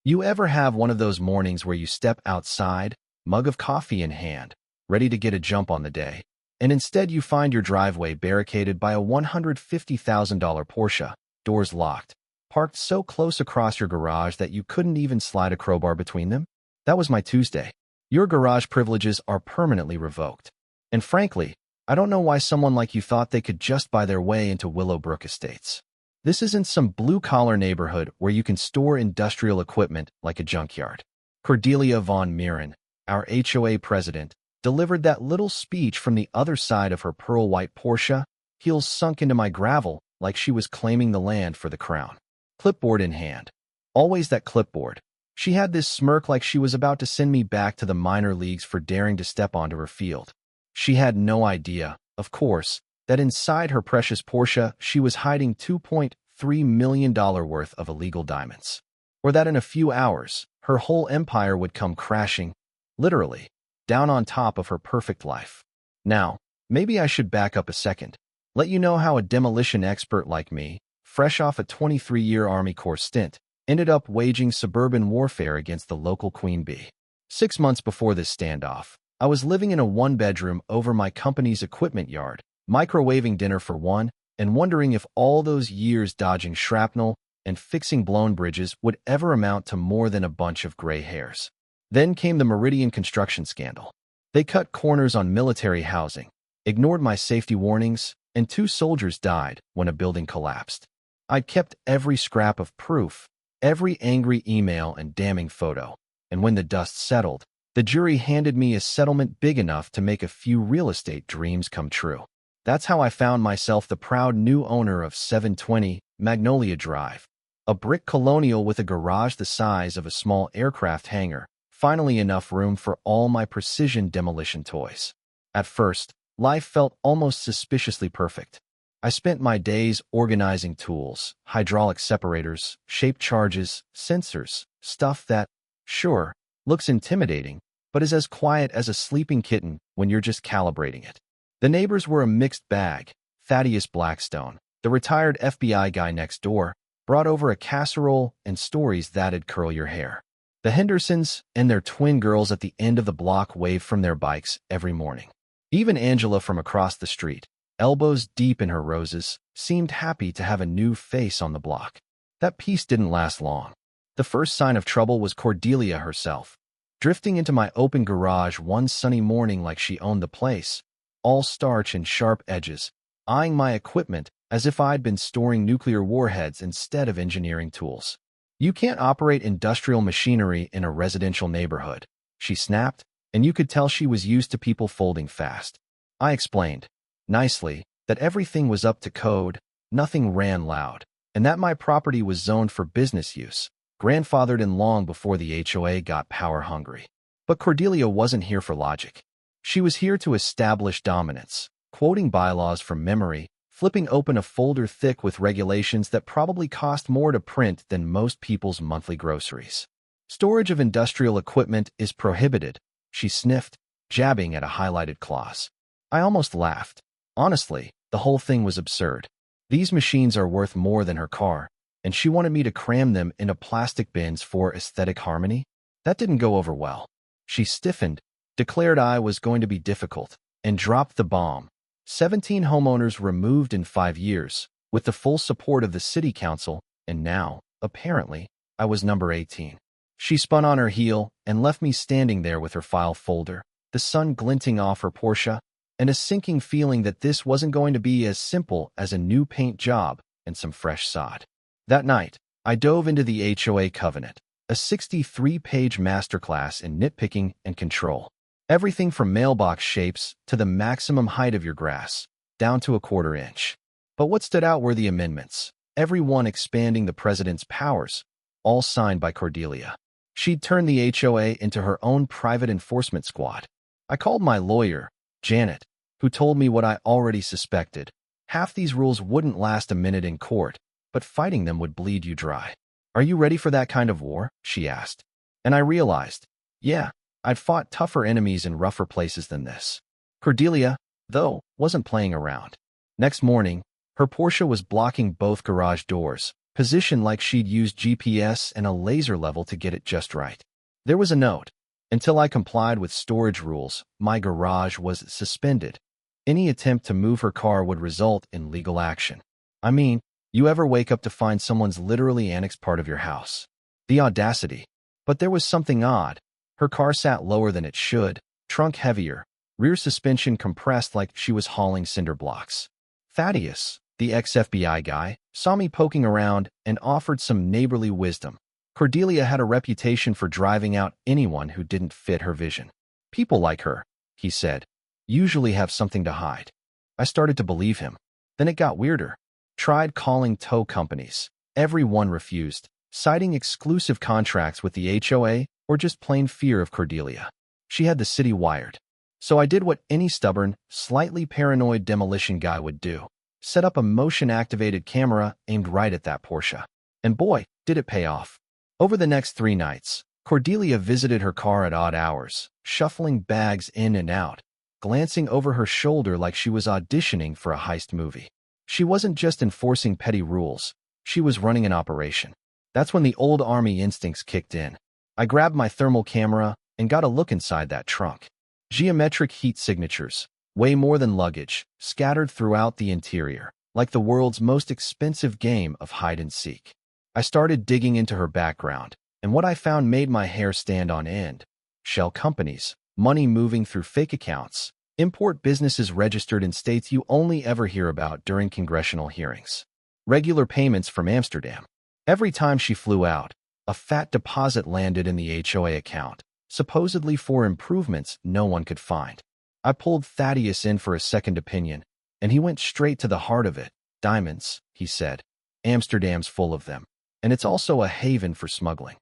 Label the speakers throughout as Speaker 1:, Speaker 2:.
Speaker 1: You ever have one of those mornings where you step outside, mug of coffee in hand, ready to get a jump on the day, and instead you find your driveway barricaded by a $150,000 Porsche, doors locked, parked so close across your garage that you couldn't even slide a crowbar between them? That was my Tuesday. Your garage privileges are permanently revoked. And frankly, I don't know why someone like you thought they could just buy their way into Willowbrook Estates. This isn't some blue-collar neighborhood where you can store industrial equipment like a junkyard. Cordelia von Meeren, our HOA president, delivered that little speech from the other side of her pearl-white Porsche, heels sunk into my gravel like she was claiming the land for the crown. Clipboard in hand. Always that clipboard. She had this smirk like she was about to send me back to the minor leagues for daring to step onto her field. She had no idea, of course, that inside her precious Porsche she was hiding $2.3 million worth of illegal diamonds. Or that in a few hours, her whole empire would come crashing, literally, down on top of her perfect life. Now, maybe I should back up a second, let you know how a demolition expert like me, fresh off a 23-year Army Corps stint, ended up waging suburban warfare against the local queen bee. 6 months before this standoff, I was living in a one-bedroom over my company's equipment yard, microwaving dinner for one, and wondering if all those years dodging shrapnel and fixing blown bridges would ever amount to more than a bunch of gray hairs. Then came the Meridian construction scandal. They cut corners on military housing, ignored my safety warnings, and 2 soldiers died when a building collapsed. I'd kept every scrap of proof, every angry email and damning photo, and when the dust settled, the jury handed me a settlement big enough to make a few real estate dreams come true. That's how I found myself the proud new owner of 720 Magnolia Drive, a brick colonial with a garage the size of a small aircraft hangar, finally enough room for all my precision demolition toys. At first, life felt almost suspiciously perfect. I spent my days organizing tools, hydraulic separators, shape charges, sensors, stuff that, sure, looks intimidating, but is as quiet as a sleeping kitten when you're just calibrating it. The neighbors were a mixed bag. Thaddeus Blackstone, the retired FBI guy next door, brought over a casserole and stories that'd curl your hair. The Hendersons and their twin girls at the end of the block waved from their bikes every morning. Even Angela from across the street, elbows deep in her roses, seemed happy to have a new face on the block. That peace didn't last long. The first sign of trouble was Cordelia herself, drifting into my open garage one sunny morning like she owned the place, all starch and sharp edges, eyeing my equipment as if I'd been storing nuclear warheads instead of engineering tools. "You can't operate industrial machinery in a residential neighborhood," she snapped, and you could tell she was used to people folding fast. I explained, nicely, that everything was up to code, nothing ran loud, and that my property was zoned for business use, grandfathered in long before the HOA got power hungry. But Cordelia wasn't here for logic. She was here to establish dominance, quoting bylaws from memory, flipping open a folder thick with regulations that probably cost more to print than most people's monthly groceries. "Storage of industrial equipment is prohibited," she sniffed, jabbing at a highlighted clause. I almost laughed. Honestly, the whole thing was absurd. These machines are worth more than her car, and she wanted me to cram them into plastic bins for aesthetic harmony? That didn't go over well. She stiffened, declared I was going to be difficult, and dropped the bomb. 17 homeowners removed in 5 years, with the full support of the city council, and now, apparently, I was number 18. She spun on her heel and left me standing there with her file folder, the sun glinting off her Porsche, and a sinking feeling that this wasn't going to be as simple as a new paint job and some fresh sod. That night, I dove into the HOA Covenant, a 63-page masterclass in nitpicking and control. Everything from mailbox shapes to the maximum height of your grass, down to a 1/4 inch. But what stood out were the amendments, every one expanding the president's powers, all signed by Cordelia. She'd turned the HOA into her own private enforcement squad. I called my lawyer, Janet, who told me what I already suspected. Half these rules wouldn't last a minute in court, but fighting them would bleed you dry. "Are you ready for that kind of war?" she asked. And I realized, yeah, I'd fought tougher enemies in rougher places than this. Cordelia, though, wasn't playing around. Next morning, her Porsche was blocking both garage doors, positioned like she'd used GPS and a laser level to get it just right. There was a note. Until I complied with storage rules, my garage was suspended. Any attempt to move her car would result in legal action. I mean, you ever wake up to find someone's literally annexed part of your house? The audacity. But there was something odd. Her car sat lower than it should, trunk heavier, rear suspension compressed like she was hauling cinder blocks. Thaddeus, the ex-FBI guy, saw me poking around and offered some neighborly wisdom. Cordelia had a reputation for driving out anyone who didn't fit her vision. People like her, he said, usually have something to hide. I started to believe him. Then it got weirder. Tried calling tow companies. Everyone refused, citing exclusive contracts with the HOA or just plain fear of Cordelia. She had the city wired. So I did what any stubborn, slightly paranoid demolition guy would do. Set up a motion-activated camera aimed right at that Porsche. And boy, did it pay off. Over the next 3 nights, Cordelia visited her car at odd hours, shuffling bags in and out, glancing over her shoulder like she was auditioning for a heist movie. She wasn't just enforcing petty rules, she was running an operation. That's when the old army instincts kicked in. I grabbed my thermal camera and got a look inside that trunk. Geometric heat signatures, way more than luggage, scattered throughout the interior, like the world's most expensive game of hide-and-seek. I started digging into her background, and what I found made my hair stand on end. Shell companies, money moving through fake accounts, import businesses registered in states you only ever hear about during congressional hearings. Regular payments from Amsterdam. Every time she flew out, a fat deposit landed in the HOA account, supposedly for improvements no one could find. I pulled Thaddeus in for a second opinion, and he went straight to the heart of it. Diamonds, he said. Amsterdam's full of them. And it's also a haven for smuggling.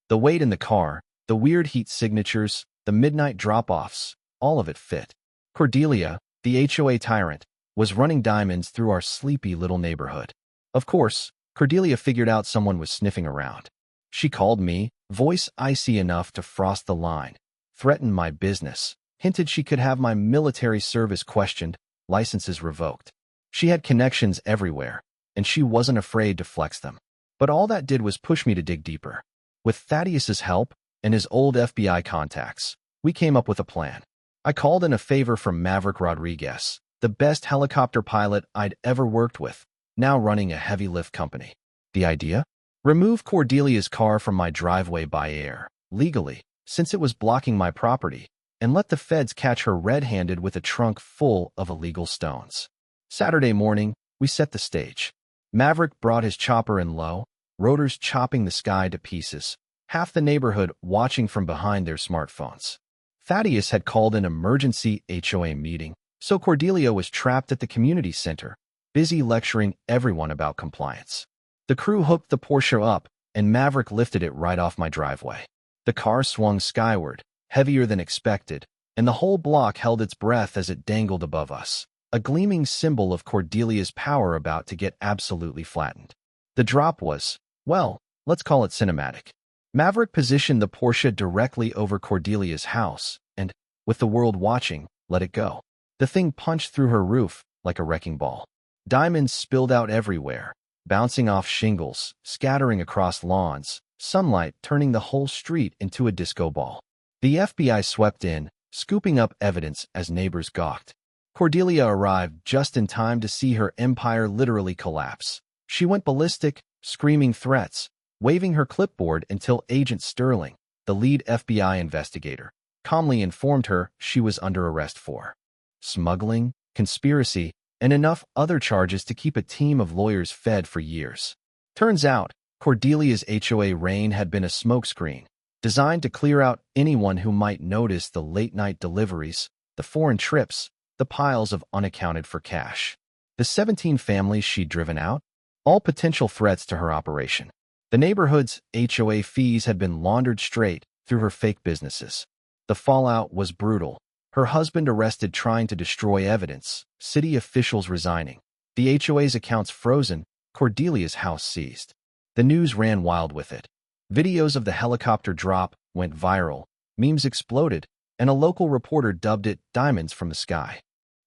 Speaker 1: The weight in the car, the weird heat signatures, the midnight drop-offs, all of it fit. Cordelia, the HOA tyrant, was running diamonds through our sleepy little neighborhood. Of course, Cordelia figured out someone was sniffing around. She called me, voice icy enough to frost the line, threatened my business, hinted she could have my military service questioned, licenses revoked. She had connections everywhere, and she wasn't afraid to flex them. But all that did was push me to dig deeper. With Thaddeus's help and his old FBI contacts, we came up with a plan. I called in a favor from Maverick Rodriguez, the best helicopter pilot I'd ever worked with, now running a heavy lift company. The idea? Remove Cordelia's car from my driveway by air, legally, since it was blocking my property, and let the feds catch her red-handed with a trunk full of illegal stones. Saturday morning, we set the stage. Maverick brought his chopper in low, rotors chopping the sky to pieces, half the neighborhood watching from behind their smartphones. Thaddeus had called an emergency HOA meeting, so Cordelia was trapped at the community center, busy lecturing everyone about compliance. The crew hooked the Porsche up, and Maverick lifted it right off my driveway. The car swung skyward, heavier than expected, and the whole block held its breath as it dangled above us, a gleaming symbol of Cordelia's power about to get absolutely flattened. The drop was, well, let's call it cinematic. Maverick positioned the Porsche directly over Cordelia's house and, with the world watching, let it go. The thing punched through her roof like a wrecking ball. Diamonds spilled out everywhere, bouncing off shingles, scattering across lawns, sunlight turning the whole street into a disco ball. The FBI swept in, scooping up evidence as neighbors gawked. Cordelia arrived just in time to see her empire literally collapse. She went ballistic, screaming threats, waving her clipboard until Agent Sterling, the lead FBI investigator, calmly informed her she was under arrest for smuggling, conspiracy, and enough other charges to keep a team of lawyers fed for years. Turns out, Cordelia's HOA reign had been a smokescreen, designed to clear out anyone who might notice the late-night deliveries, the foreign trips, the piles of unaccounted-for cash. The 17 families she'd driven out, all potential threats to her operation. The neighborhood's HOA fees had been laundered straight through her fake businesses. The fallout was brutal. Her husband arrested trying to destroy evidence, city officials resigning, the HOA's accounts frozen, Cordelia's house seized. The news ran wild with it. Videos of the helicopter drop went viral, memes exploded, and a local reporter dubbed it "Diamonds from the Sky."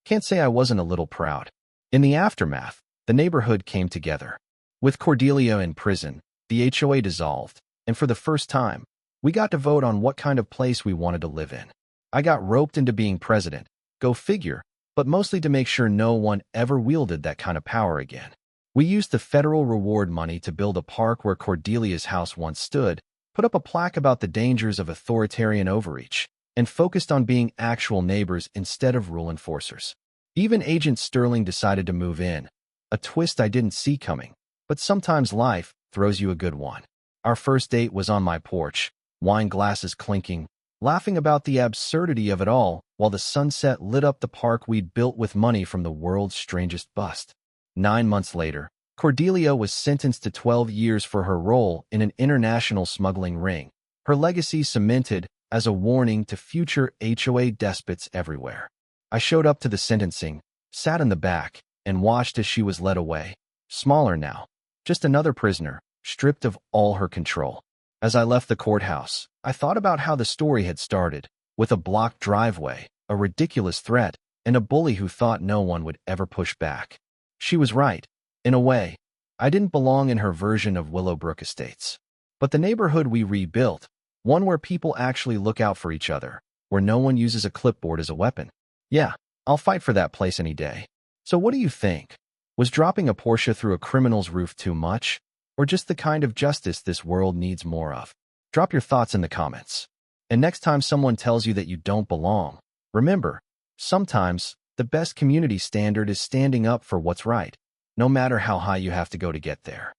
Speaker 1: Can't say I wasn't a little proud. In the aftermath, the neighborhood came together. With Cordelia in prison, the HOA dissolved, and for the first time, we got to vote on what kind of place we wanted to live in. I got roped into being president, go figure, but mostly to make sure no one ever wielded that kind of power again. We used the federal reward money to build a park where Cordelia's house once stood, put up a plaque about the dangers of authoritarian overreach, and focused on being actual neighbors instead of rule enforcers. Even Agent Sterling decided to move in, a twist I didn't see coming, but sometimes life throws you a good one. Our first date was on my porch, wine glasses clinking, laughing about the absurdity of it all while the sunset lit up the park we'd built with money from the world's strangest bust. 9 months later, Cordelia was sentenced to 12 years for her role in an international smuggling ring, her legacy cemented as a warning to future HOA despots everywhere. I showed up to the sentencing, sat in the back, and watched as she was led away, smaller now, just another prisoner, stripped of all her control. As I left the courthouse, I thought about how the story had started, with a blocked driveway, a ridiculous threat, and a bully who thought no one would ever push back. She was right. In a way, I didn't belong in her version of Willowbrook Estates. But the neighborhood we rebuilt, one where people actually look out for each other, where no one uses a clipboard as a weapon. Yeah, I'll fight for that place any day. So what do you think? Was dropping a Porsche through a criminal's roof too much? Or just the kind of justice this world needs more of? Drop your thoughts in the comments. And next time someone tells you that you don't belong, remember, sometimes the best community standard is standing up for what's right, no matter how high you have to go to get there.